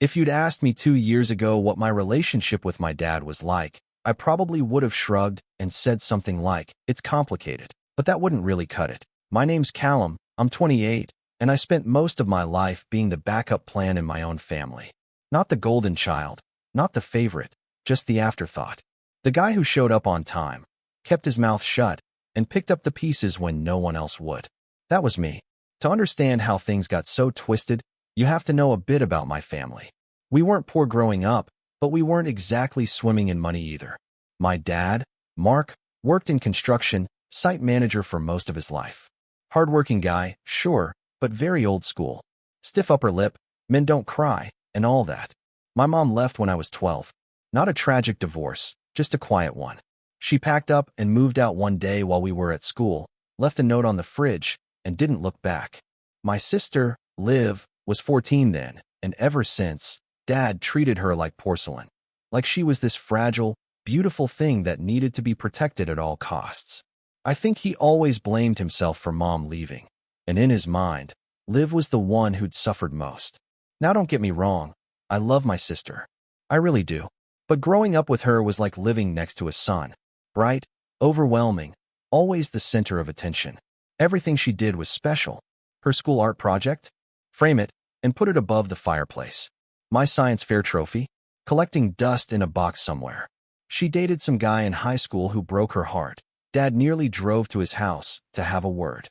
If you'd asked me 2 years ago what my relationship with my dad was like, I probably would have shrugged and said something like, "It's complicated." But that wouldn't really cut it. My name's Callum, I'm 28, and I spent most of my life being the backup plan in my own family. Not the golden child, not the favorite, just the afterthought. The guy who showed up on time, kept his mouth shut, and picked up the pieces when no one else would. That was me. To understand how things got so twisted, you have to know a bit about my family. We weren't poor growing up, but we weren't exactly swimming in money either. My dad, Mark, worked in construction, site manager for most of his life. Hardworking guy, sure, but very old school. Stiff upper lip, men don't cry, and all that. My mom left when I was 12. Not a tragic divorce, just a quiet one. She packed up and moved out one day while we were at school, left a note on the fridge, and didn't look back. My sister, Liv, was 14 then, and ever since, Dad treated her like porcelain. Like she was this fragile, beautiful thing that needed to be protected at all costs. I think he always blamed himself for Mom leaving. And in his mind, Liv was the one who'd suffered most. Now don't get me wrong, I love my sister. I really do. But growing up with her was like living next to a son. Bright, overwhelming, always the center of attention. Everything she did was special. Her school art project? Frame it and put it above the fireplace. My science fair trophy? Collecting dust in a box somewhere. She dated some guy in high school who broke her heart. Dad nearly drove to his house to have a word.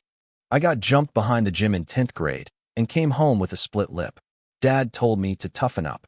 I got jumped behind the gym in 10th grade and came home with a split lip. Dad told me to toughen up.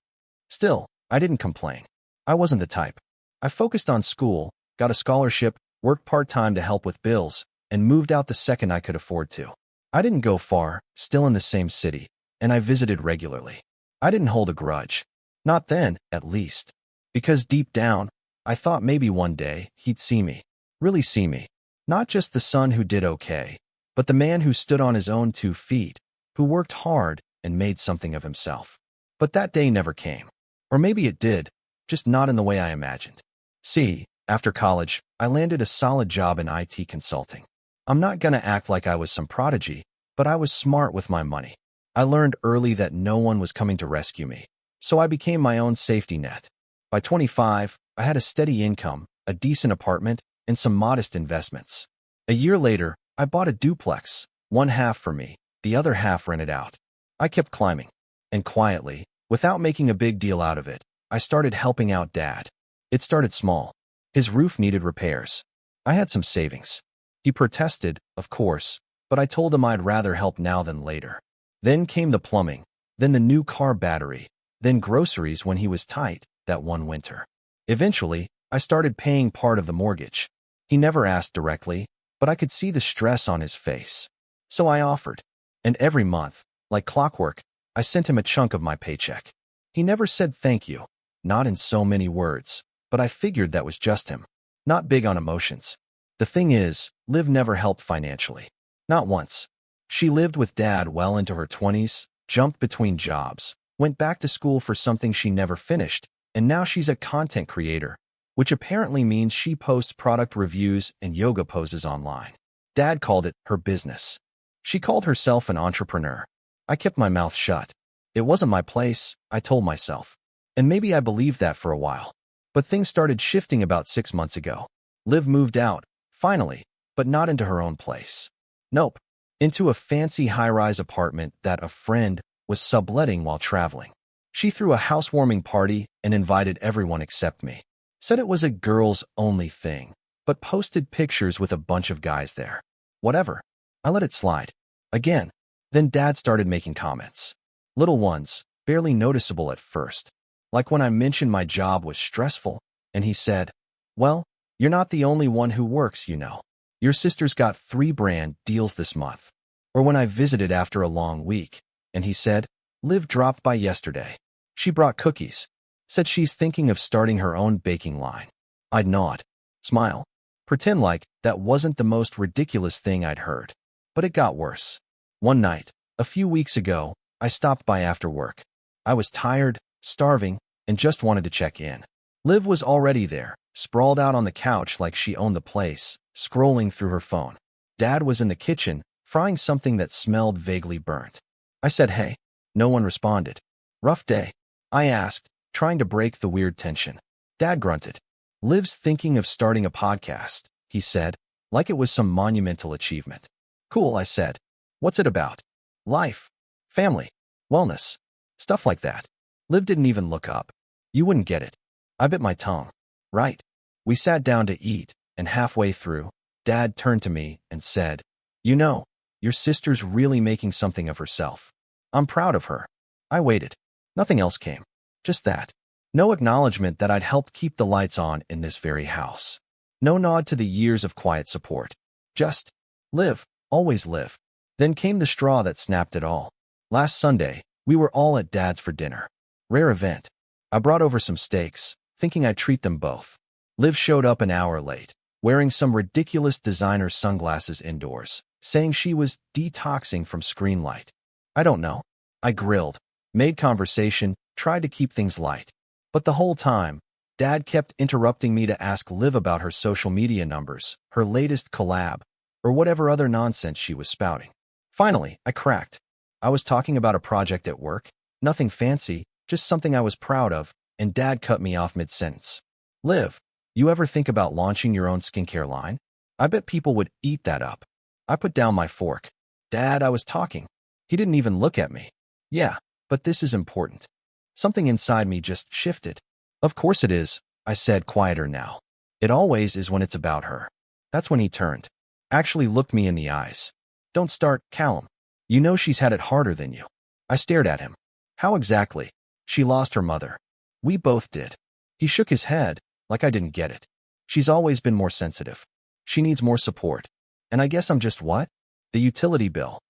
Still, I didn't complain. I wasn't the type. I focused on school, got a scholarship, worked part-time to help with bills, and moved out the second I could afford to. I didn't go far, still in the same city, and I visited regularly. I didn't hold a grudge. Not then, at least. Because deep down, I thought maybe one day he'd see me. Really see me. Not just the son who did okay, but the man who stood on his own 2 feet, who worked hard and made something of himself. But that day never came. Or maybe it did, just not in the way I imagined. See, after college, I landed a solid job in IT consulting. I'm not gonna act like I was some prodigy, but I was smart with my money. I learned early that no one was coming to rescue me, so I became my own safety net. By 25, I had a steady income, a decent apartment, and some modest investments. A year later, I bought a duplex, one half for me, the other half rented out. I kept climbing. And quietly, without making a big deal out of it, I started helping out Dad. It started small. His roof needed repairs. I had some savings. He protested, of course, but I told him I'd rather help now than later. Then came the plumbing, then the new car battery, then groceries when he was tight that one winter. Eventually, I started paying part of the mortgage. He never asked directly, but I could see the stress on his face. So I offered. And every month, like clockwork, I sent him a chunk of my paycheck. He never said thank you, not in so many words, but I figured that was just him. Not big on emotions. The thing is, Liv never helped financially. Not once. She lived with Dad well into her 20s, jumped between jobs, went back to school for something she never finished, and now she's a content creator, which apparently means she posts product reviews and yoga poses online. Dad called it her business. She called herself an entrepreneur. I kept my mouth shut. It wasn't my place, I told myself. And maybe I believed that for a while. But things started shifting about 6 months ago. Liv moved out, finally, but not into her own place. Nope. Into a fancy high-rise apartment that a friend was subletting while traveling. She threw a housewarming party and invited everyone except me. Said it was a girls-only thing, but posted pictures with a bunch of guys there. Whatever. I let it slide. Again. Then Dad started making comments. Little ones, barely noticeable at first. Like when I mentioned my job was stressful, and he said, "Well, you're not the only one who works, you know. Your sister's got 3 brand deals this month." Or when I visited after a long week, and he said, "Liv dropped by yesterday. She brought cookies. Said she's thinking of starting her own baking line." I'd nod, smile, pretend like that wasn't the most ridiculous thing I'd heard. But it got worse. One night, a few weeks ago, I stopped by after work. I was tired, starving, and just wanted to check in. Liv was already there, sprawled out on the couch like she owned the place, scrolling through her phone. Dad was in the kitchen, frying something that smelled vaguely burnt. I said, "Hey." No one responded. Rough day. I asked, trying to break the weird tension. Dad grunted. Liv's thinking of starting a podcast, he said, like it was some monumental achievement. Cool, I said. What's it about? Life, family, wellness, stuff like that. Liv didn't even look up. You wouldn't get it. I bit my tongue. Right. We sat down to eat, and halfway through, Dad turned to me and said, You know, your sister's really making something of herself. I'm proud of her. I waited. Nothing else came. Just that. No acknowledgement that I'd helped keep the lights on in this very house. No nod to the years of quiet support. Just, live, always live. Then came the straw that snapped it all. Last Sunday, we were all at Dad's for dinner. Rare event. I brought over some steaks, thinking I'd treat them both. Liv showed up an hour late, wearing some ridiculous designer sunglasses indoors, saying she was detoxing from screen light. I don't know. I grilled, made conversation, tried to keep things light. But the whole time, Dad kept interrupting me to ask Liv about her social media numbers, her latest collab, or whatever other nonsense she was spouting. Finally, I cracked. I was talking about a project at work, nothing fancy, just something I was proud of, and Dad cut me off mid-sentence. Liv, you ever think about launching your own skincare line? I bet people would eat that up. I put down my fork. Dad, I was talking. He didn't even look at me. Yeah, but this is important. Something inside me just shifted. Of course it is, I said, quieter now. It always is when it's about her. That's when he turned. Actually looked me in the eyes. Don't start, Callum. You know she's had it harder than you. I stared at him. How exactly? She lost her mother. We both did. He shook his head, like I didn't get it. She's always been more sensitive. She needs more support. And I guess I'm just what? The utility bill.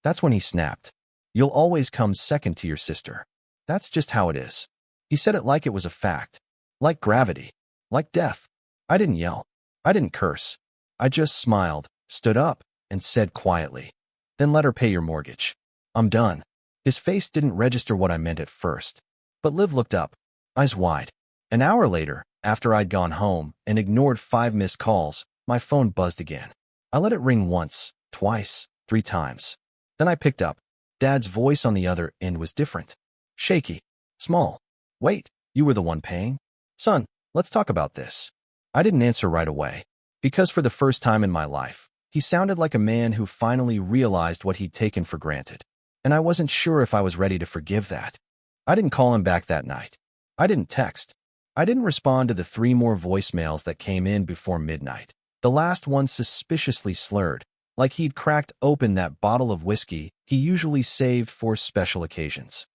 That's when he snapped. You'll always come second to your sister. That's just how it is. He said it like it was a fact. Like gravity. Like death. I didn't yell. I didn't curse. I just smiled, stood up, and said quietly, Then let her pay your mortgage. I'm done. His face didn't register what I meant at first. But Liv looked up, eyes wide. An hour later, after I'd gone home and ignored 5 missed calls, my phone buzzed again. I let it ring once, twice, 3 times. Then I picked up. Dad's voice on the other end was different. Shaky. Small. Wait, you were the one paying? Son, let's talk about this. I didn't answer right away, because for the first time in my life, he sounded like a man who finally realized what he'd taken for granted. And I wasn't sure if I was ready to forgive that. I didn't call him back that night. I didn't text. I didn't respond to the 3 more voicemails that came in before midnight. The last one suspiciously slurred, like he'd cracked open that bottle of whiskey he usually saved for special occasions.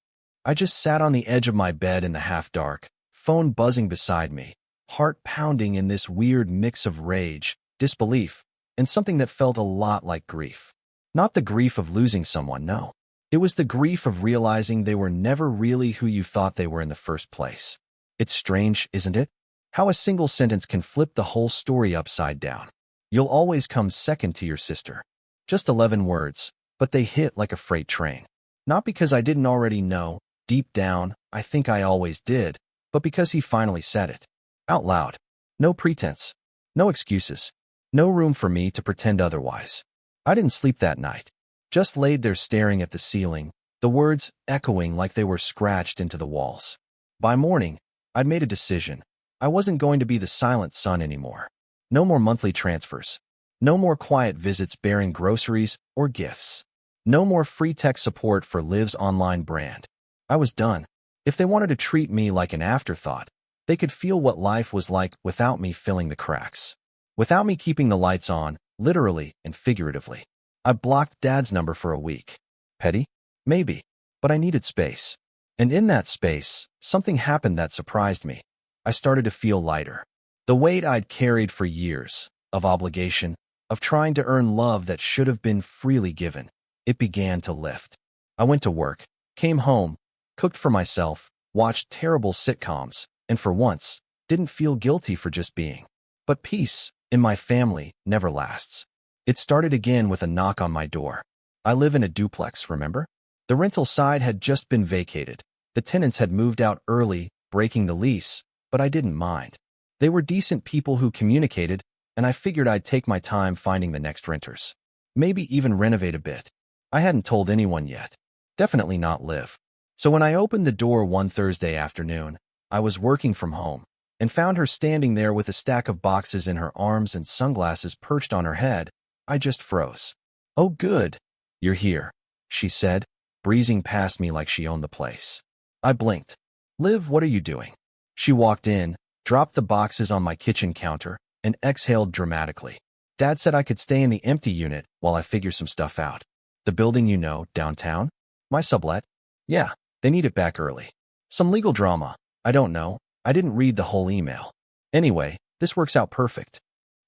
I just sat on the edge of my bed in the half-dark, phone buzzing beside me, heart pounding in this weird mix of rage, disbelief, and something that felt a lot like grief. Not the grief of losing someone, no. It was the grief of realizing they were never really who you thought they were in the first place. It's strange, isn't it? How a single sentence can flip the whole story upside down. You'll always come second to your sister. Just 11 words, but they hit like a freight train. Not because I didn't already know, deep down, I think I always did, but because he finally said it. Out loud. No pretense. No excuses. No room for me to pretend otherwise. I didn't sleep that night. Just laid there staring at the ceiling, the words echoing like they were scratched into the walls. By morning, I'd made a decision. I wasn't going to be the silent son anymore. No more monthly transfers. No more quiet visits bearing groceries or gifts. No more free tech support for Liv's online brand. I was done. If they wanted to treat me like an afterthought, they could feel what life was like without me filling the cracks. Without me keeping the lights on, literally and figuratively. I blocked Dad's number for a week. Petty? Maybe. But I needed space. And in that space, something happened that surprised me. I started to feel lighter. The weight I'd carried for years, of obligation, of trying to earn love that should have been freely given, it began to lift. I went to work, came home, cooked for myself, watched terrible sitcoms, and for once, didn't feel guilty for just being. But peace, in my family, never lasts. It started again with a knock on my door. I live in a duplex, remember? The rental side had just been vacated. The tenants had moved out early, breaking the lease, but I didn't mind. They were decent people who communicated, and I figured I'd take my time finding the next renters. Maybe even renovate a bit. I hadn't told anyone yet. Definitely not Liv. So when I opened the door one Thursday afternoon, I was working from home and found her standing there with a stack of boxes in her arms and sunglasses perched on her head. I just froze. "Oh, good. You're here," she said, breezing past me like she owned the place. I blinked. "Liv, what are you doing?" She walked in, dropped the boxes on my kitchen counter, and exhaled dramatically. "Dad said I could stay in the empty unit while I figure some stuff out." "The building you know, downtown? My sublet?" "Yeah, they need it back early. Some legal drama. I don't know. I didn't read the whole email. Anyway, this works out perfect."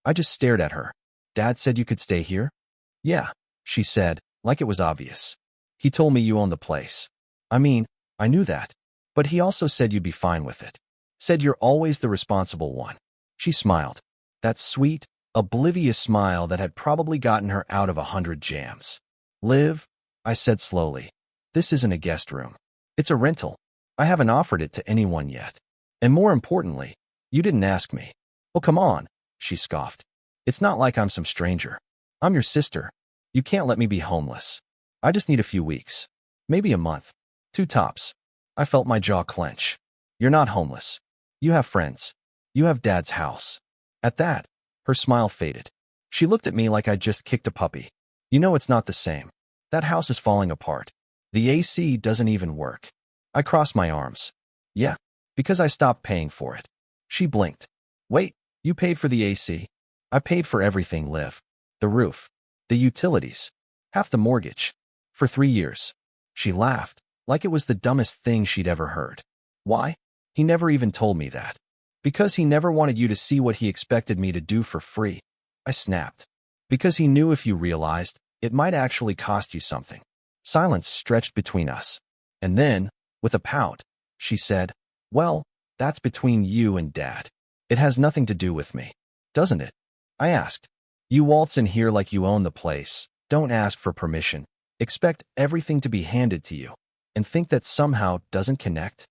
I just stared at her. "Dad said you could stay here?" "Yeah," she said, like it was obvious. "He told me you own the place." "I mean, I knew that. But he also said you'd be fine with it. Said you're always the responsible one." She smiled. That sweet, oblivious smile that had probably gotten her out of 100 jams. "Liv," I said slowly, "this isn't a guest room. It's a rental. I haven't offered it to anyone yet. And more importantly, you didn't ask me." "Oh, come on," she scoffed. "It's not like I'm some stranger. I'm your sister. You can't let me be homeless. I just need a few weeks. Maybe a month. 2 tops." I felt my jaw clench. "You're not homeless. You have friends. You have Dad's house." At that, her smile faded. She looked at me like I'd just kicked a puppy. "You know it's not the same. That house is falling apart. The AC doesn't even work." I crossed my arms. "Yeah, because I stopped paying for it." She blinked. "Wait, you paid for the AC?" "I paid for everything, Liv. The roof, the utilities, half the mortgage. For 3 years." She laughed, like it was the dumbest thing she'd ever heard. "Why? He never even told me that." "Because he never wanted you to see what he expected me to do for free." I snapped. "Because he knew if you realized, it might actually cost you something." Silence stretched between us. And then, with a pout, she said, "Well, that's between you and Dad. It has nothing to do with me. Doesn't it?" I asked. "You waltz in here like you own the place, don't ask for permission, expect everything to be handed to you, and think that somehow doesn't connect?"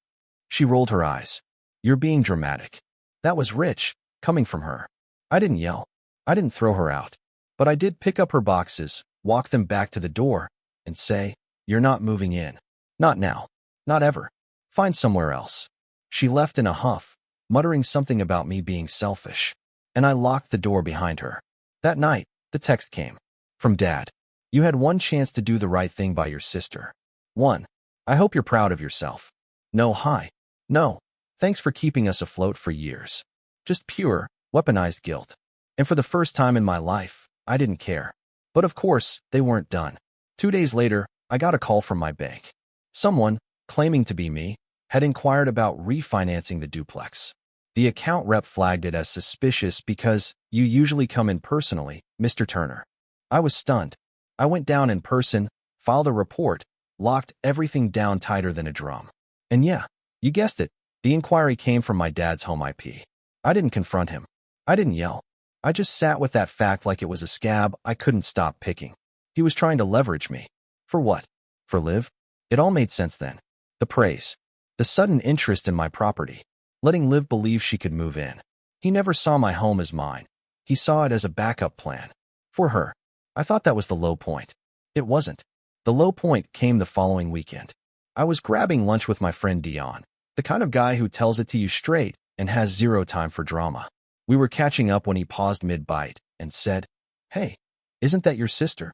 She rolled her eyes. "You're being dramatic." That was rich, coming from her. I didn't yell. I didn't throw her out. But I did pick up her boxes, walk them back to the door, and say, "You're not moving in. Not now. Not ever. Find somewhere else." She left in a huff, muttering something about me being selfish. And I locked the door behind her. That night, the text came. From Dad. "You had one chance to do the right thing by your sister. 1. I hope you're proud of yourself. No, hi. No. Thanks for keeping us afloat for years." Just pure, weaponized guilt. And for the first time in my life, I didn't care. But of course, they weren't done. 2 days later, I got a call from my bank. Someone, claiming to be me, had inquired about refinancing the duplex. The account rep flagged it as suspicious because "You usually come in personally, Mr. Turner." I was stunned. I went down in person, filed a report, locked everything down tighter than a drum. And yeah, you guessed it, the inquiry came from my dad's home IP. I didn't confront him. I didn't yell. I just sat with that fact like it was a scab I couldn't stop picking. He was trying to leverage me. For what? For Liv? It all made sense then. The praise. The sudden interest in my property. Letting Liv believe she could move in. He never saw my home as mine. He saw it as a backup plan. For her. I thought that was the low point. It wasn't. The low point came the following weekend. I was grabbing lunch with my friend Dion, the kind of guy who tells it to you straight and has zero time for drama. We were catching up when he paused mid-bite and said, "Hey, isn't that your sister?"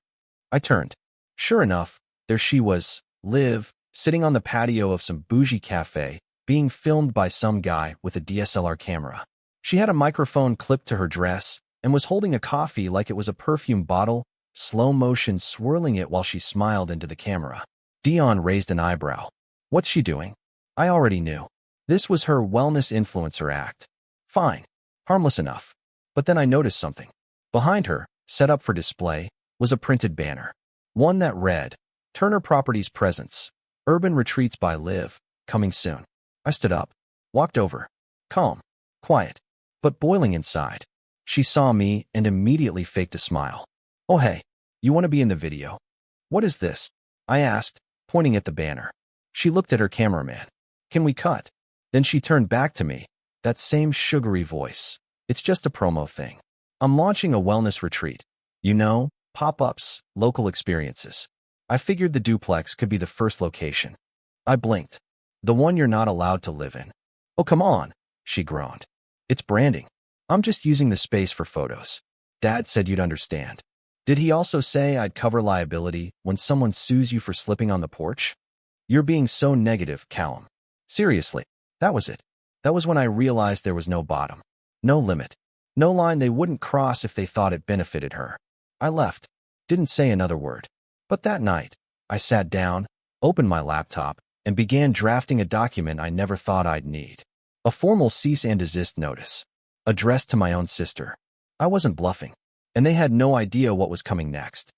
I turned. Sure enough, there she was, Liv, sitting on the patio of some bougie cafe, being filmed by some guy with a DSLR camera. She had a microphone clipped to her dress and was holding a coffee like it was a perfume bottle, slow motion swirling it while she smiled into the camera. Dion raised an eyebrow. What's she doing? I already knew. This was her wellness influencer act. Fine. Harmless enough. But then I noticed something. Behind her, set up for display, was a printed banner. One that read, "Turner Properties Presents. Urban Retreats by Liv. Coming soon." I stood up. Walked over. Calm. Quiet. But boiling inside. She saw me and immediately faked a smile. "Oh hey, you want to be in the video?" "What is this?" I asked, pointing at the banner. She looked at her cameraman. "Can we cut?" Then she turned back to me. That same sugary voice. "It's just a promo thing. I'm launching a wellness retreat. You know, pop-ups, local experiences. I figured the duplex could be the first location." I blinked. The one you're not allowed to live in. Oh, come on, she groaned. It's branding. I'm just using the space for photos. Dad said you'd understand. Did he also say I'd cover liability when someone sues you for slipping on the porch? You're being so negative, Callum. Seriously, that was it. That was when I realized there was no bottom. No limit. No line they wouldn't cross if they thought it benefited her. I left. Didn't say another word. But that night, I sat down, opened my laptop, and began drafting a document I never thought I'd need. A formal cease and desist notice. Addressed to my own sister. I wasn't bluffing. And they had no idea what was coming next.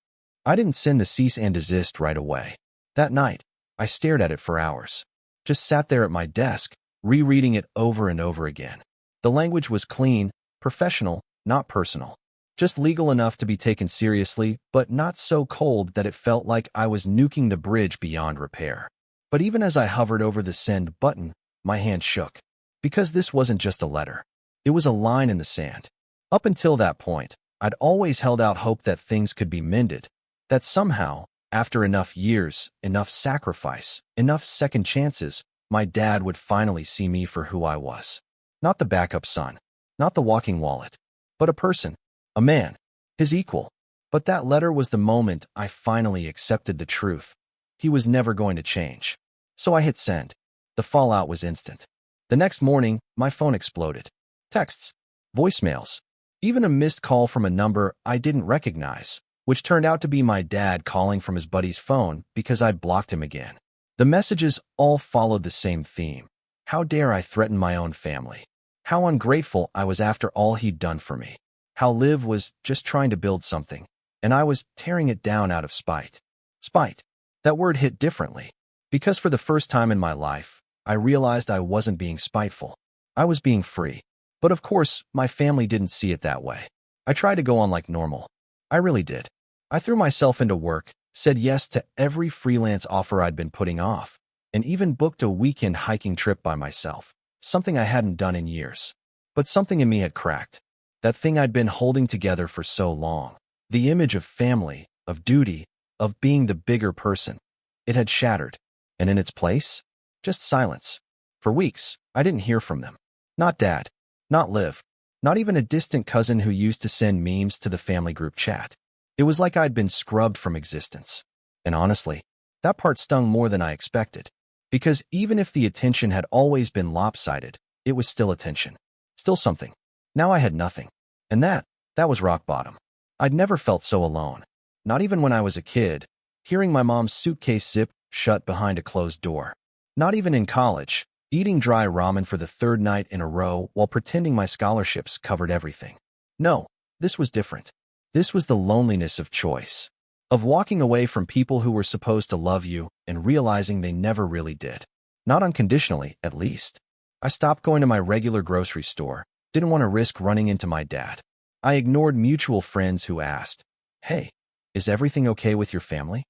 I didn't send the cease and desist right away. That night, I stared at it for hours. Just sat there at my desk, rereading it over and over again. The language was clean, professional, not personal. Just legal enough to be taken seriously, but not so cold that it felt like I was nuking the bridge beyond repair. But even as I hovered over the send button, my hand shook. Because this wasn't just a letter. It was a line in the sand. Up until that point, I'd always held out hope that things could be mended. That somehow, after enough years, enough sacrifice, enough second chances, my dad would finally see me for who I was. Not the backup son. Not the walking wallet. But a person. A man. His equal. But that letter was the moment I finally accepted the truth. He was never going to change. So I hit send. The fallout was instant. The next morning, my phone exploded. Texts. Voicemails. Even a missed call from a number I didn't recognize, which turned out to be my dad calling from his buddy's phone because I'd blocked him again. The messages all followed the same theme. How dare I threaten my own family? How ungrateful I was after all he'd done for me. How Liv was just trying to build something, and I was tearing it down out of spite. Spite. That word hit differently, because for the first time in my life, I realized I wasn't being spiteful. I was being free. But of course, my family didn't see it that way. I tried to go on like normal. I really did. I threw myself into work, said yes to every freelance offer I'd been putting off, and even booked a weekend hiking trip by myself, something I hadn't done in years. But something in me had cracked. That thing I'd been holding together for so long. The image of family, of duty, of being the bigger person. It had shattered. And in its place, just silence. For weeks, I didn't hear from them. Not Dad. Not Liv. Not even a distant cousin who used to send memes to the family group chat. It was like I'd been scrubbed from existence. And honestly, that part stung more than I expected. Because even if the attention had always been lopsided, it was still attention. Still something. Now I had nothing. And that was rock bottom. I'd never felt so alone. Not even when I was a kid, hearing my mom's suitcase zip shut behind a closed door. Not even in college, eating dry ramen for the third night in a row while pretending my scholarships covered everything. No, this was different. This was the loneliness of choice. Of walking away from people who were supposed to love you and realizing they never really did. Not unconditionally, at least. I stopped going to my regular grocery store. Didn't want to risk running into my dad. I ignored mutual friends who asked, "Hey, is everything okay with your family?"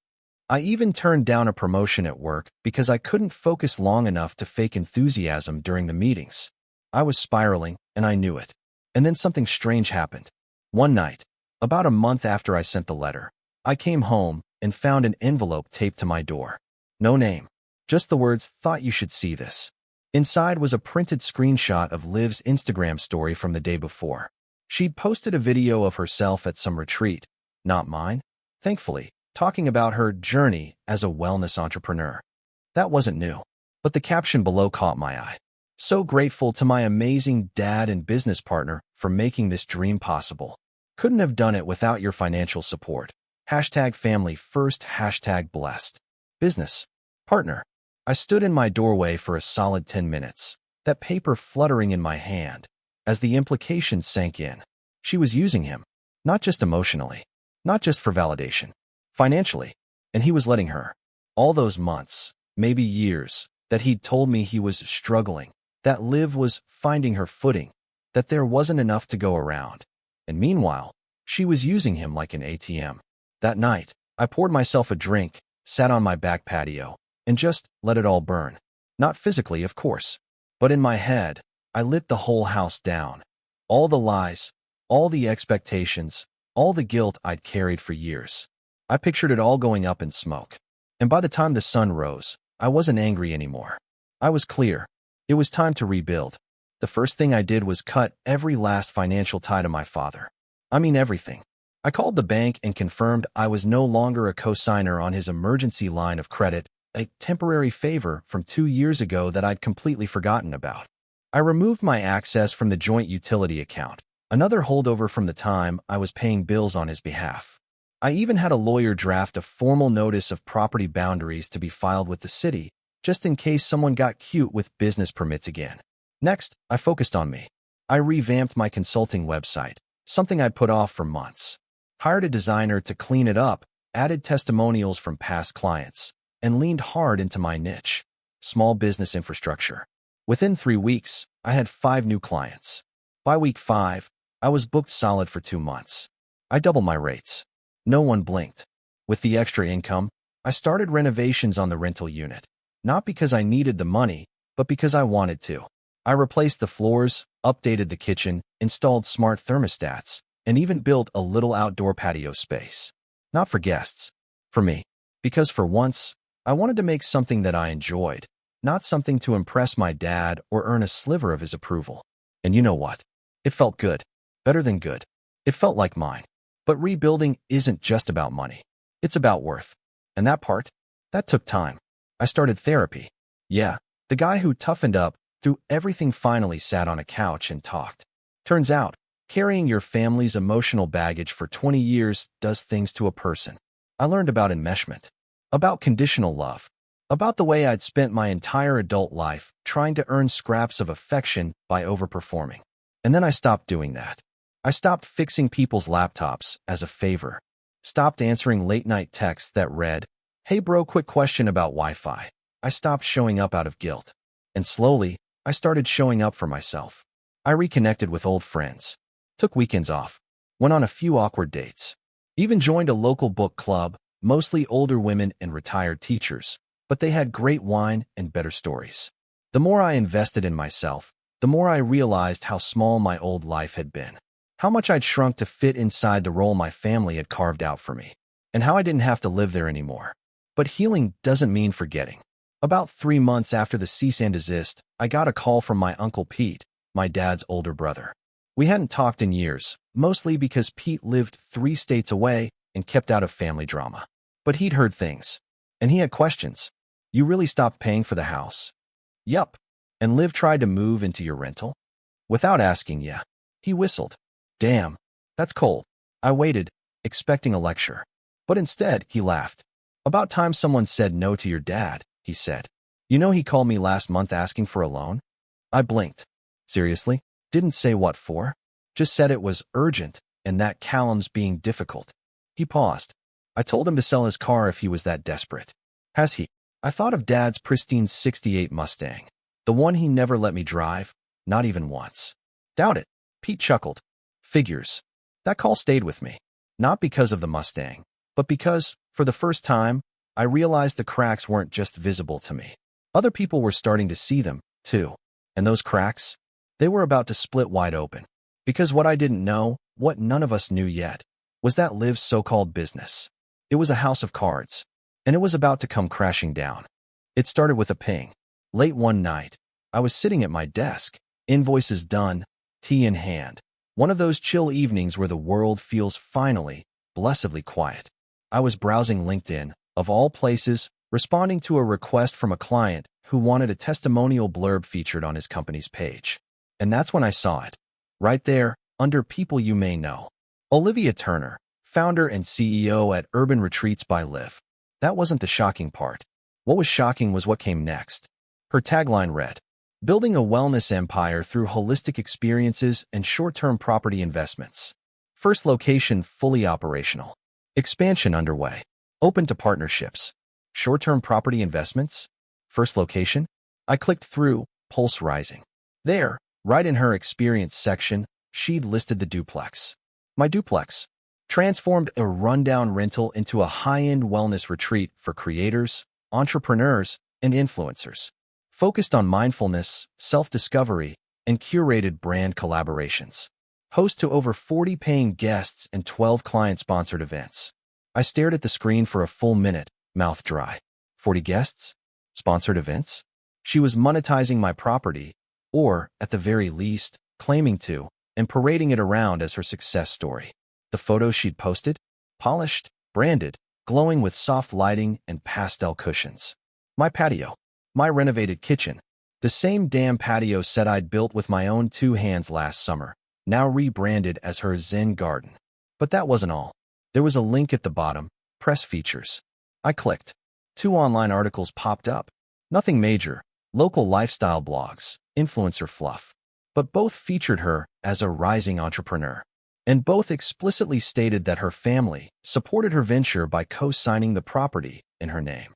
I even turned down a promotion at work because I couldn't focus long enough to fake enthusiasm during the meetings. I was spiraling, and I knew it. And then something strange happened. One night, about a month after I sent the letter, I came home and found an envelope taped to my door. No name. Just the words, "Thought you should see this." Inside was a printed screenshot of Liv's Instagram story from the day before. She'd posted a video of herself at some retreat, not mine, thankfully, talking about her journey as a wellness entrepreneur. That wasn't new, but the caption below caught my eye. "So grateful to my amazing dad and business partner for making this dream possible. Couldn't have done it without your financial support. #family first, #blessed. Business. Partner." I stood in my doorway for a solid 10 minutes, that paper fluttering in my hand, as the implications sank in. She was using him, not just emotionally, not just for validation, financially, and he was letting her. All those months, maybe years, that he'd told me he was struggling, that Liv was finding her footing, that there wasn't enough to go around. And meanwhile, she was using him like an ATM. That night, I poured myself a drink, sat on my back patio, and just let it all burn. Not physically, of course, but in my head, I lit the whole house down. All the lies, all the expectations, all the guilt I'd carried for years. I pictured it all going up in smoke. And by the time the sun rose, I wasn't angry anymore. I was clear. It was time to rebuild. The first thing I did was cut every last financial tie to my father. I mean everything. I called the bank and confirmed I was no longer a cosigner on his emergency line of credit, a temporary favor from 2 years ago that I'd completely forgotten about. I removed my access from the joint utility account, another holdover from the time I was paying bills on his behalf. I even had a lawyer draft a formal notice of property boundaries to be filed with the city, just in case someone got cute with business permits again. Next, I focused on me. I revamped my consulting website, something I'd put off for months. Hired a designer to clean it up, added testimonials from past clients, and leaned hard into my niche, small business infrastructure. Within 3 weeks, I had 5 new clients. By week 5, I was booked solid for 2 months. I doubled my rates. No one blinked. With the extra income, I started renovations on the rental unit. Not because I needed the money, but because I wanted to. I replaced the floors, updated the kitchen, installed smart thermostats, and even built a little outdoor patio space. Not for guests. For me. Because for once, I wanted to make something that I enjoyed, not something to impress my dad or earn a sliver of his approval. And you know what? It felt good. Better than good. It felt like mine. But rebuilding isn't just about money. It's about worth. And that part? That took time. I started therapy. Yeah, the guy who toughened up through everything finally sat on a couch and talked. Turns out, carrying your family's emotional baggage for 20 years does things to a person. I learned about enmeshment, about conditional love, about the way I'd spent my entire adult life trying to earn scraps of affection by overperforming. And then I stopped doing that. I stopped fixing people's laptops as a favor, stopped answering late-night texts that read, "Hey bro, quick question about Wi-Fi." I stopped showing up out of guilt. And slowly, I started showing up for myself. I reconnected with old friends, took weekends off, went on a few awkward dates, even joined a local book club, mostly older women and retired teachers, but they had great wine and better stories. The more I invested in myself, the more I realized how small my old life had been, how much I'd shrunk to fit inside the role my family had carved out for me, and how I didn't have to live there anymore. But healing doesn't mean forgetting. About 3 months after the cease and desist, I got a call from my Uncle Pete, my dad's older brother. We hadn't talked in years, mostly because Pete lived 3 states away and kept out of family drama. But he'd heard things, and he had questions. "You really stopped paying for the house?" "Yup." "And Liv tried to move into your rental?" "Without asking, yeah." He whistled. "Damn, that's cold." I waited, expecting a lecture. But instead, he laughed. "About time someone said no to your dad," he said. "You know he called me last month asking for a loan?" I blinked. "Seriously? Didn't say what for? Just said it was urgent and that Callum's being difficult." He paused. "I told him to sell his car if he was that desperate." "Has he?" I thought of Dad's pristine '68 Mustang, the one he never let me drive, not even once. "Doubt it." Pete chuckled. "Figures." That call stayed with me, not because of the Mustang, but because, for the first time, I realized the cracks weren't just visible to me. Other people were starting to see them, too. And those cracks? They were about to split wide open. Because what I didn't know, what none of us knew yet, was that Liv's so-called business. It was a house of cards, and it was about to come crashing down. It started with a ping. Late one night, I was sitting at my desk, invoices done, tea in hand. One of those chill evenings where the world feels finally, blessedly quiet. I was browsing LinkedIn, of all places, responding to a request from a client who wanted a testimonial blurb featured on his company's page. And that's when I saw it. Right there, under people you may know. Olivia Turner, founder and CEO at Urban Retreats by Liv. That wasn't the shocking part. What was shocking was what came next. Her tagline read, "Building a wellness empire through holistic experiences and short-term property investments. First location fully operational. Expansion underway. Open to partnerships. Short-term property investments? First location?" I clicked through, pulse rising. There, right in her experience section, she'd listed the duplex. My duplex. Transformed a rundown rental into a high-end wellness retreat for creators, entrepreneurs, and influencers. Focused on mindfulness, self-discovery, and curated brand collaborations. Host to over 40 paying guests and 12 client-sponsored events. I stared at the screen for a full minute, mouth dry. 40 guests? Sponsored events? She was monetizing my property, or, at the very least, claiming to, and parading it around as her success story. The photos she'd posted? Polished, branded, glowing with soft lighting and pastel cushions. My patio. My renovated kitchen. The same damn patio set I'd built with my own 2 hands last summer, now rebranded as her Zen garden. But that wasn't all. There was a link at the bottom, press features. I clicked. 2 online articles popped up. Nothing major, local lifestyle blogs, influencer fluff. But both featured her as a rising entrepreneur. And both explicitly stated that her family supported her venture by co-signing the property in her name.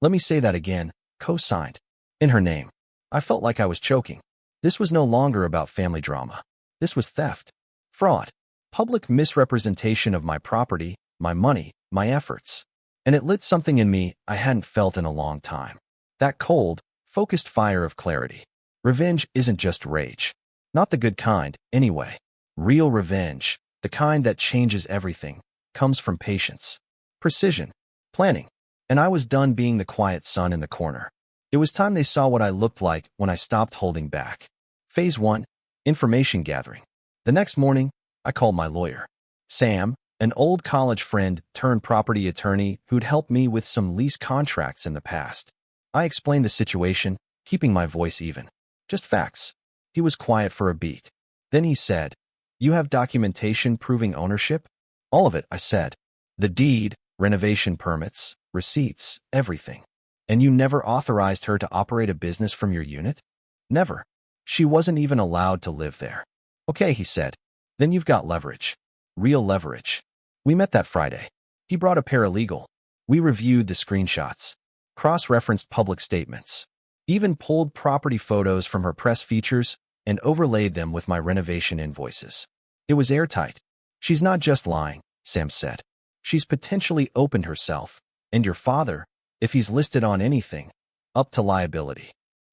Let me say that again, co-signed. In her name. I felt like I was choking. This was no longer about family drama. This was theft, fraud, public misrepresentation of my property, my money, my efforts. And it lit something in me I hadn't felt in a long time. That cold, focused fire of clarity. Revenge isn't just rage. Not the good kind, anyway. Real revenge, the kind that changes everything, comes from patience, precision, planning. And I was done being the quiet son in the corner. It was time they saw what I looked like when I stopped holding back. Phase 1, information gathering. The next morning, I called my lawyer. Sam, an old college friend turned property attorney who'd helped me with some lease contracts in the past. I explained the situation, keeping my voice even. Just facts. He was quiet for a beat. Then he said, "You have documentation proving ownership?" "All of it," I said. "The deed, renovation permits, receipts, everything." "And you never authorized her to operate a business from your unit?" "Never. She wasn't even allowed to live there." "Okay," he said. "Then you've got leverage. Real leverage." We met that Friday. He brought a paralegal. We reviewed the screenshots, cross-referenced public statements, even pulled property photos from her press features and overlaid them with my renovation invoices. It was airtight. "She's not just lying," Sam said. "She's potentially opened herself, and your father, if he's listed on anything, up to liability."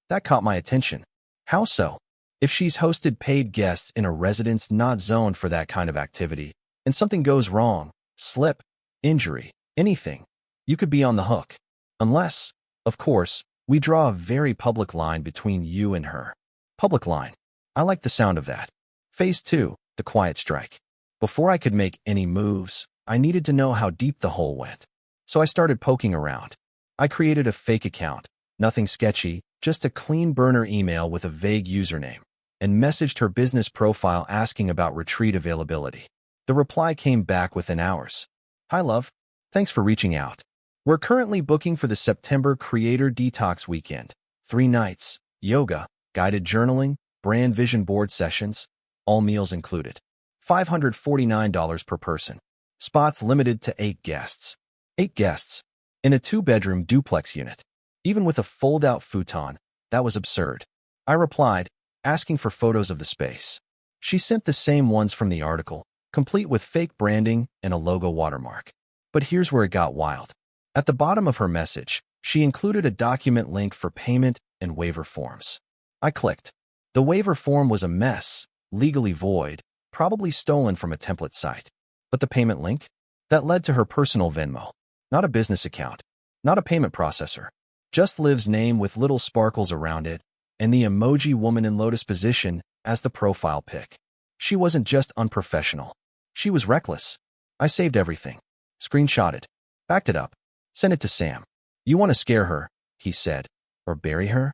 That caught my attention. How so? If she's hosted paid guests in a residence not zoned for that kind of activity, and something goes wrong, slip, injury, anything, you could be on the hook. Unless, of course, we draw a very public line between you and her. Public line. I like the sound of that. Phase 2, the quiet strike. Before I could make any moves, I needed to know how deep the hole went. So I started poking around. I created a fake account, nothing sketchy, just a clean burner email with a vague username, and messaged her business profile asking about retreat availability. The reply came back within hours. "Hi, love. Thanks for reaching out. We're currently booking for the September Creator Detox Weekend. 3 nights, yoga, guided journaling, brand vision board sessions, all meals included. $549 per person. Spots limited to 8 guests. 8 guests. In a 2-bedroom duplex unit. Even with a fold-out futon, that was absurd." I replied, asking for photos of the space. She sent the same ones from the article, complete with fake branding and a logo watermark. But here's where it got wild. At the bottom of her message, she included a document link for payment and waiver forms. I clicked. The waiver form was a mess, legally void, probably stolen from a template site. But the payment link? That led to her personal Venmo. Not a business account. Not a payment processor. Just Liv's name with little sparkles around it, and the emoji woman in lotus position as the profile pic. She wasn't just unprofessional. She was reckless. I saved everything. Screenshotted. Backed it up. Sent it to Sam. "You want to scare her," he said. "Or bury her?"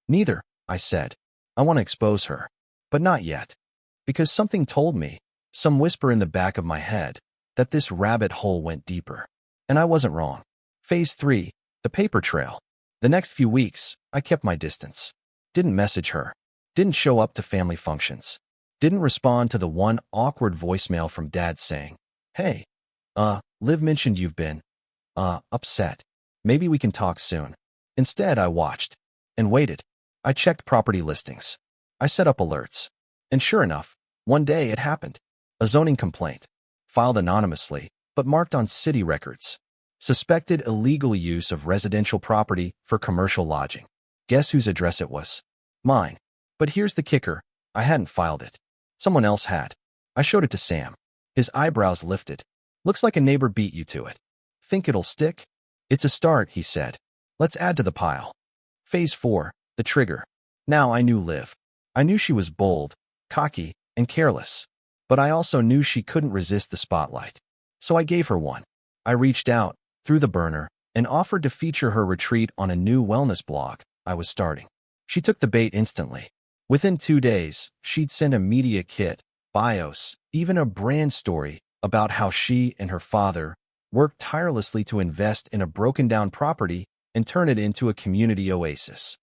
"Neither," I said. "I want to expose her. But not yet. Because something told me, some whisper in the back of my head, that this rabbit hole went deeper. And I wasn't wrong. Phase 3, the paper trail. The next few weeks, I kept my distance. Didn't message her. Didn't show up to family functions. Didn't respond to the one awkward voicemail from Dad saying, "Hey, Liv mentioned you've been, upset. Maybe we can talk soon." Instead, I watched. And waited. I checked property listings. I set up alerts. And sure enough, one day it happened. A zoning complaint. Filed anonymously, but marked on city records. Suspected illegal use of residential property for commercial lodging. Guess whose address it was? Mine. But here's the kicker. I hadn't filed it. Someone else had. I showed it to Sam. His eyebrows lifted. "Looks like a neighbor beat you to it. Think it'll stick?" "It's a start," he said. "Let's add to the pile." Phase 4, the trigger. Now I knew Liv. I knew she was bold, cocky, and careless. But I also knew she couldn't resist the spotlight. So I gave her one. I reached out, through the burner, and offered to feature her retreat on a new wellness blog I was starting. She took the bait instantly. Within 2 days, she'd send a media kit, bios, even a brand story about how she and her father worked tirelessly to invest in a broken-down property and turn it into a community oasis.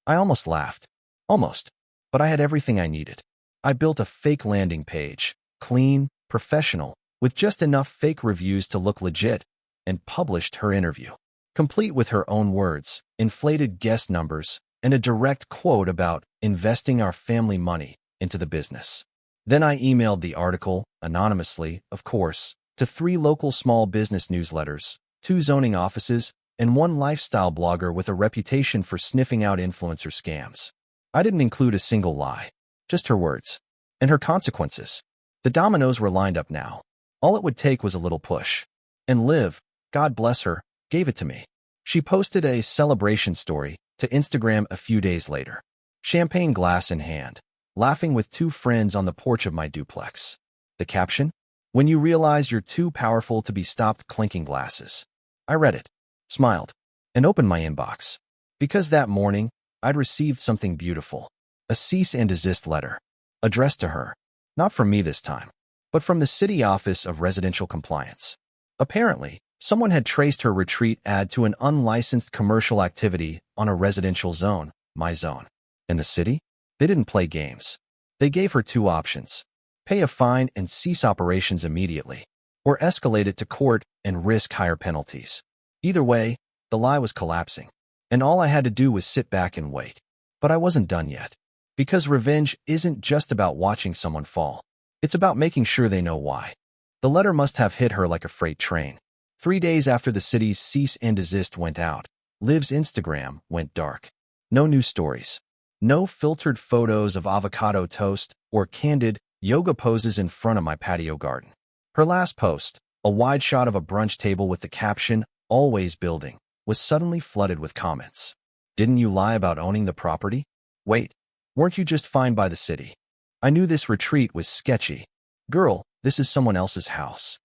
I almost laughed. Almost. But I had everything I needed. I built a fake landing page, clean, professional, with just enough fake reviews to look legit, and published her interview, complete with her own words, inflated guest numbers, and a direct quote about investing our family money into the business. Then I emailed the article, anonymously, of course, to 3 local small business newsletters, 2 zoning offices, and 1 lifestyle blogger with a reputation for sniffing out influencer scams. I didn't include a single lie, just her words. And her consequences. The dominoes were lined up now. All it would take was a little push. And Liv, God bless her, gave it to me. She posted a celebration story to Instagram a few days later. Champagne glass in hand, laughing with 2 friends on the porch of my duplex. The caption? When you realize you're too powerful to be stopped clinking glasses. I read it, smiled, and opened my inbox. Because that morning, I'd received something beautiful. A cease and desist letter. Addressed to her. Not from me this time, but from the City Office of Residential Compliance. Apparently, someone had traced her retreat ad to an unlicensed commercial activity on a residential zone, my zone. In the city, they didn't play games. They gave her 2 options. Pay a fine and cease operations immediately, or escalate it to court and risk higher penalties. Either way, the lie was collapsing, and all I had to do was sit back and wait. But I wasn't done yet. Because revenge isn't just about watching someone fall. It's about making sure they know why. The letter must have hit her like a freight train. 3 days after the city's cease and desist went out, Liv's Instagram went dark. No news stories. No filtered photos of avocado toast or candid yoga poses in front of my patio garden. Her last post, a wide shot of a brunch table with the caption, "Always building," was suddenly flooded with comments. Didn't you lie about owning the property? Wait, weren't you just fined by the city? I knew this retreat was sketchy. Girl, this is someone else's house.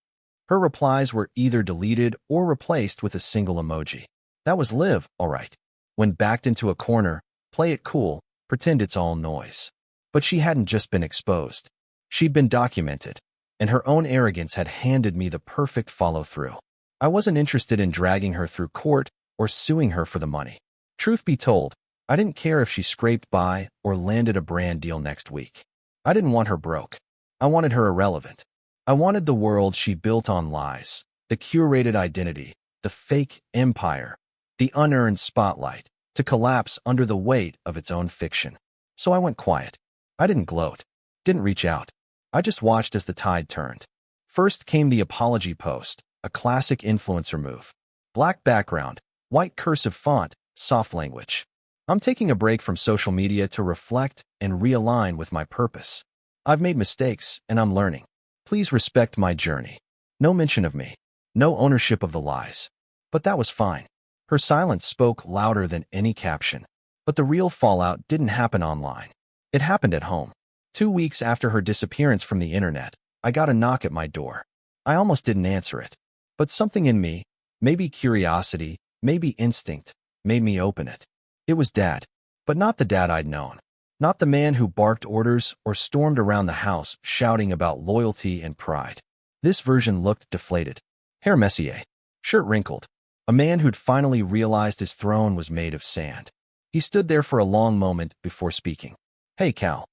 Her replies were either deleted or replaced with a single emoji. That was Liv, all right. When backed into a corner, play it cool, pretend it's all noise. But she hadn't just been exposed. She'd been documented, and her own arrogance had handed me the perfect follow-through. I wasn't interested in dragging her through court or suing her for the money. Truth be told, I didn't care if she scraped by or landed a brand deal next week. I didn't want her broke. I wanted her irrelevant. I wanted the world she built on lies, the curated identity, the fake empire, the unearned spotlight, to collapse under the weight of its own fiction. So I went quiet. I didn't gloat, didn't reach out. I just watched as the tide turned. First came the apology post, a classic influencer move. Black background, white cursive font, soft language. I'm taking a break from social media to reflect and realign with my purpose. I've made mistakes, and I'm learning. Please respect my journey. No mention of me. No ownership of the lies. But that was fine. Her silence spoke louder than any caption. But the real fallout didn't happen online. It happened at home. 2 weeks after her disappearance from the internet, I got a knock at my door. I almost didn't answer it. But something in me, maybe curiosity, maybe instinct, made me open it. It was Dad. But not the dad I'd known. Not the man who barked orders or stormed around the house shouting about loyalty and pride. This version looked deflated. Hair messier. Shirt wrinkled. A man who'd finally realized his throne was made of sand. He stood there for a long moment before speaking. "Hey, Cal."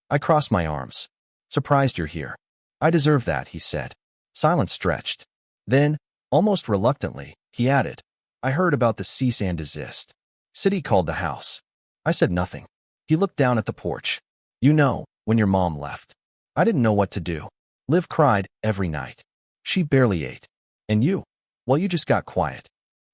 I crossed my arms. "Surprised you're here." "I deserve that," he said. Silence stretched. Then, almost reluctantly, he added, "I heard about the cease and desist. City called the house." I said nothing. He looked down at the porch. "You know, when your mom left." I didn't know what to do. Liv cried every night. She barely ate. "And you? Well, you just got quiet."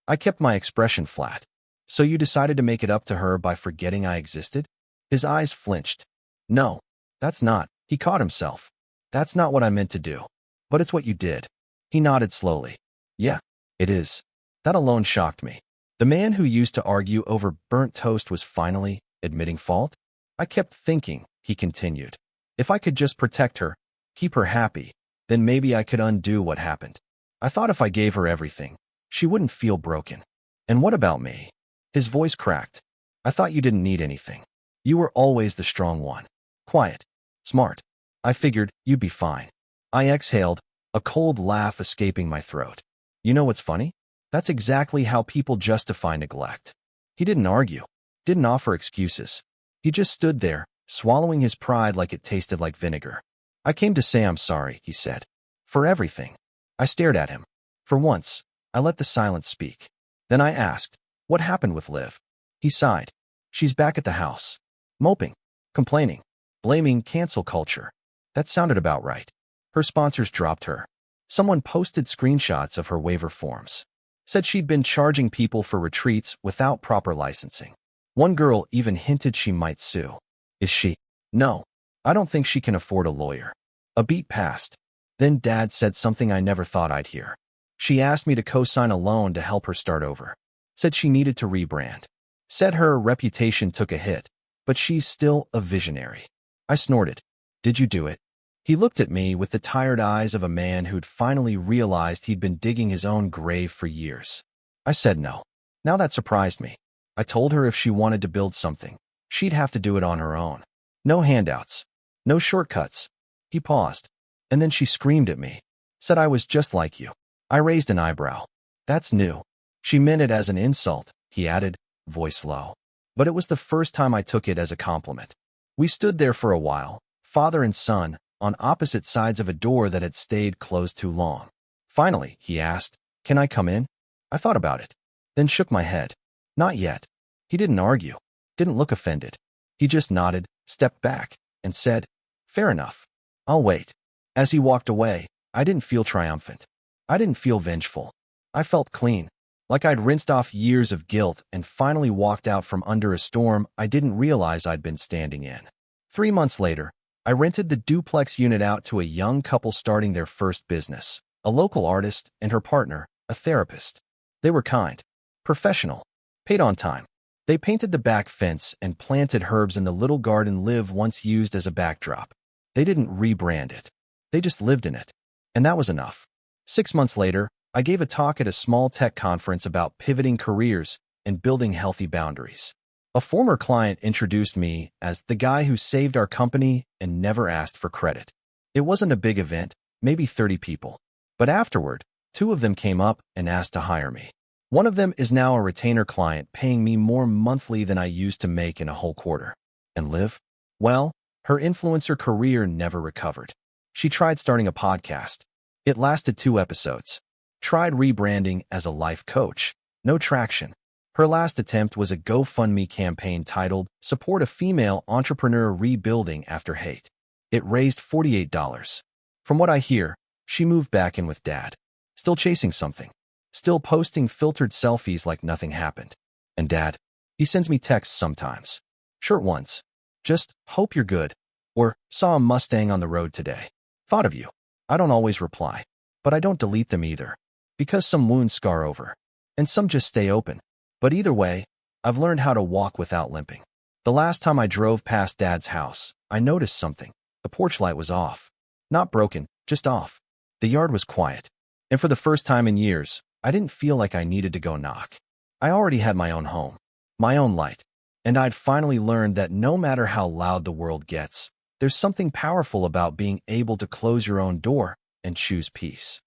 I kept my expression flat. "So you decided to make it up to her by forgetting I existed?" His eyes flinched. "No, that's not." He caught himself. "That's not what I meant to do. But it's what you did." He nodded slowly. "Yeah, it is." That alone shocked me. The man who used to argue over burnt toast was finally admitting fault? I kept thinking, he continued. If I could just protect her, keep her happy, then maybe I could undo what happened. I thought if I gave her everything, she wouldn't feel broken. And what about me? His voice cracked. I thought you didn't need anything. You were always the strong one. Quiet. Smart. I figured you'd be fine. I exhaled, a cold laugh escaping my throat. You know what's funny? That's exactly how people justify neglect. He didn't argue, didn't offer excuses. He just stood there, swallowing his pride like it tasted like vinegar. I came to say I'm sorry, he said. For everything. I stared at him. For once, I let the silence speak. Then I asked, what happened with Liv? He sighed. She's back at the house. Moping. Complaining. Blaming cancel culture. That sounded about right. Her sponsors dropped her. Someone posted screenshots of her waiver forms. Said she'd been charging people for retreats without proper licensing. One girl even hinted she might sue. Is she? No. I don't think she can afford a lawyer. A beat passed. Then Dad said something I never thought I'd hear. She asked me to co-sign a loan to help her start over. Said she needed to rebrand. Said her reputation took a hit, but she's still a visionary. I snorted. Did you do it? He looked at me with the tired eyes of a man who'd finally realized he'd been digging his own grave for years. I said no. Now that surprised me. I told her if she wanted to build something, she'd have to do it on her own. No handouts. No shortcuts. He paused. And then she screamed at me. Said I was just like you. I raised an eyebrow. That's new. She meant it as an insult, he added, voice low. But it was the first time I took it as a compliment. We stood there for a while, father and son, on opposite sides of a door that had stayed closed too long. Finally, he asked, can I come in? I thought about it, then shook my head. Not yet. He didn't argue, didn't look offended. He just nodded, stepped back, and said, fair enough. I'll wait. As he walked away, I didn't feel triumphant. I didn't feel vengeful. I felt clean, like I'd rinsed off years of guilt and finally walked out from under a storm I didn't realize I'd been standing in. 3 months later, I rented the duplex unit out to a young couple starting their first business, a local artist and her partner, a therapist. They were kind, professional, paid on time. They painted the back fence and planted herbs in the little garden Liv once used as a backdrop. They didn't rebrand it. They just lived in it. And that was enough. 6 months later, I gave a talk at a small tech conference about pivoting careers and building healthy boundaries. A former client introduced me as the guy who saved our company and never asked for credit. It wasn't a big event, maybe 30 people. But afterward, 2 of them came up and asked to hire me. One of them is now a retainer client paying me more monthly than I used to make in a whole quarter. And Liv? Well, her influencer career never recovered. She tried starting a podcast. It lasted 2 episodes. Tried rebranding as a life coach. No traction. Her last attempt was a GoFundMe campaign titled Support a Female Entrepreneur Rebuilding After Hate. It raised $48. From what I hear, she moved back in with Dad. Still chasing something. Still posting filtered selfies like nothing happened. And Dad, he sends me texts sometimes. Short ones. Just, hope you're good. Or, saw a Mustang on the road today. Thought of you. I don't always reply. But I don't delete them either. Because some wounds scar over. And some just stay open. But either way, I've learned how to walk without limping. The last time I drove past Dad's house, I noticed something. The porch light was off. Not broken, just off. The yard was quiet. And for the first time in years, I didn't feel like I needed to go knock. I already had my own home, my own light. And I'd finally learned that no matter how loud the world gets, there's something powerful about being able to close your own door and choose peace.